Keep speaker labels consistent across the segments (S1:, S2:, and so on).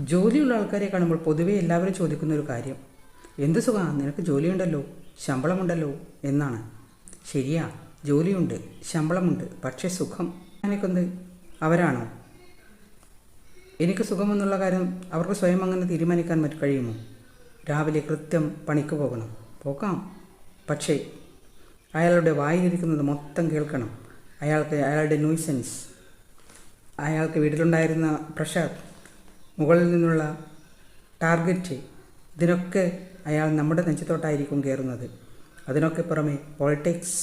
S1: ജോലിയുള്ള ആൾക്കാരെ കാണുമ്പോൾ പൊതുവേ എല്ലാവരും ചോദിക്കുന്ന ഒരു കാര്യം, എന്ത് സുഖമാണ്, നിനക്ക് ജോലിയുണ്ടല്ലോ, ശമ്പളമുണ്ടല്ലോ എന്നാണ്. ശരിയാ, ജോലിയുണ്ട്, ശമ്പളമുണ്ട്, പക്ഷേ സുഖം എനിക്കൊന്ന് അവരാണോ? എനിക്ക് സുഖമെന്നുള്ള കാര്യം അവർക്ക് സ്വയം അങ്ങനെ തീരുമാനിക്കാൻ കഴിയുമോ? രാവിലെ കൃത്യം പണിക്ക് പോകാം, പക്ഷേ അയാളുടെ വായിലിരിക്കുന്നത് മൊത്തം കേൾക്കണം. അയാളുടെ ന്യൂസൻസ്, അയാൾക്ക് വീട്ടിലുണ്ടായിരുന്ന പ്രഷർ, മുകളിൽ നിന്നുള്ള ടാർഗറ്റ്, ഇതിനൊക്കെ അയാൾ നമ്മുടെ നെഞ്ചത്തോട്ടായിരിക്കും കയറുന്നത്. അതിനൊക്കെ പുറമെ പൊളിറ്റിക്സ്,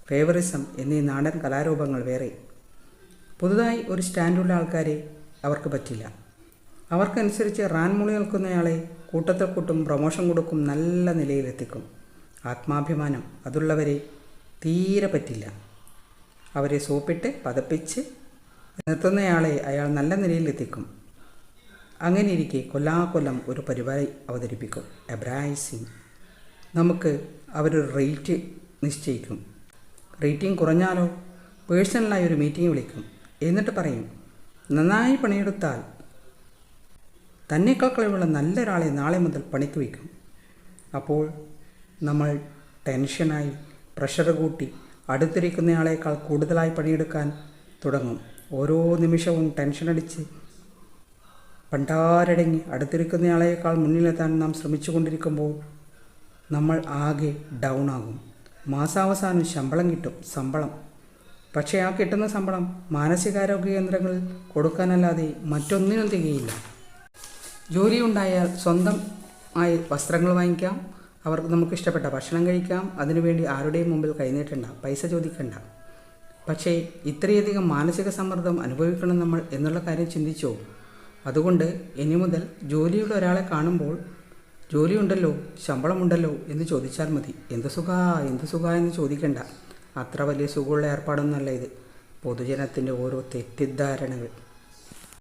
S1: ഫേവറിസം എന്നീ നാടൻ കലാരൂപങ്ങൾ വേറെ. പുതുതായി ഒരു സ്റ്റാൻഡുള്ള ആൾക്കാരെ അവർക്ക് പറ്റില്ല. അവർക്കനുസരിച്ച് റാൻമുളി നിൽക്കുന്നയാളെ കൂട്ടത്തിൽ കൂട്ടും, പ്രൊമോഷൻ കൊടുക്കും, നല്ല നിലയിലെത്തിക്കും. ആത്മാഭിമാനം അതുള്ളവരെ തീരെ പറ്റില്ല. അവരെ സോപ്പിട്ട് പതപ്പിച്ച് നിർത്തുന്നയാളെ അയാൾ നല്ല നിലയിലെത്തിക്കും. അങ്ങനെയിരിക്കെ കൊല്ലാക്കൊല്ലം ഒരു പരിപാടി അവതരിപ്പിക്കും, എബ്രാസിംഗ്. നമുക്ക് അവരൊരു റേറ്റ് നിശ്ചയിക്കും. റേറ്റിംഗ് കുറഞ്ഞാലോ പേഴ്സണലായി ഒരു മീറ്റിംഗ് വിളിക്കും. എന്നിട്ട് പറയും, നന്നായി പണിയെടുത്താൽ തന്നെക്കാൾ കഴിവുള്ള നല്ലൊരാളെ നാളെ മുതൽ പണിക്ക് വയ്ക്കും. അപ്പോൾ നമ്മൾ ടെൻഷനായി പ്രഷർ കൂട്ടി അടുത്തിരിക്കുന്നയാളേക്കാൾ കൂടുതലായി പണിയെടുക്കാൻ തുടങ്ങും. ഓരോ നിമിഷവും ടെൻഷനടിച്ച് പണ്ടാരടങ്ങി അടുത്തിരിക്കുന്നയാളേക്കാൾ മുന്നിലെത്താൻ നാം ശ്രമിച്ചു കൊണ്ടിരിക്കുമ്പോൾ നമ്മൾ ആകെ ഡൗൺ ആകും. മാസാവസാനം ശമ്പളം കിട്ടും. പക്ഷേ ആ കിട്ടുന്ന ശമ്പളം മാനസികാരോഗ്യ കേന്ദ്രങ്ങളിൽ കൊടുക്കാനല്ലാതെ മറ്റൊന്നിനും തികയില്ല. ജോലിയുണ്ടായാൽ സ്വന്തമായി വസ്ത്രങ്ങൾ വാങ്ങിക്കാം, അവർക്ക് നമുക്കിഷ്ടപ്പെട്ട ഭക്ഷണം കഴിക്കാം, അതിനുവേണ്ടി ആരുടെയും മുമ്പിൽ കൈനീട്ടണ്ട, പൈസ ചോദിക്കണ്ട. പക്ഷേ ഇത്രയധികം മാനസിക സമ്മർദ്ദം അനുഭവിക്കണം നമ്മൾ എന്നുള്ള കാര്യം ചിന്തിച്ചോ? അതുകൊണ്ട് ഇനി മുതൽ ജോലിയുള്ള ഒരാളെ കാണുമ്പോൾ ജോലിയുണ്ടല്ലോ, ശമ്പളമുണ്ടല്ലോ എന്ന് ചോദിച്ചാൽ മതി. എന്ത് സുഖ എന്ന് ചോദിക്കണ്ട. അത്ര വലിയ സുഖമുള്ള ഏർപ്പാടൊന്നുമല്ല ഇത്. പൊതുജനത്തിൻ്റെ ഓരോ തെറ്റിദ്ധാരണകൾ.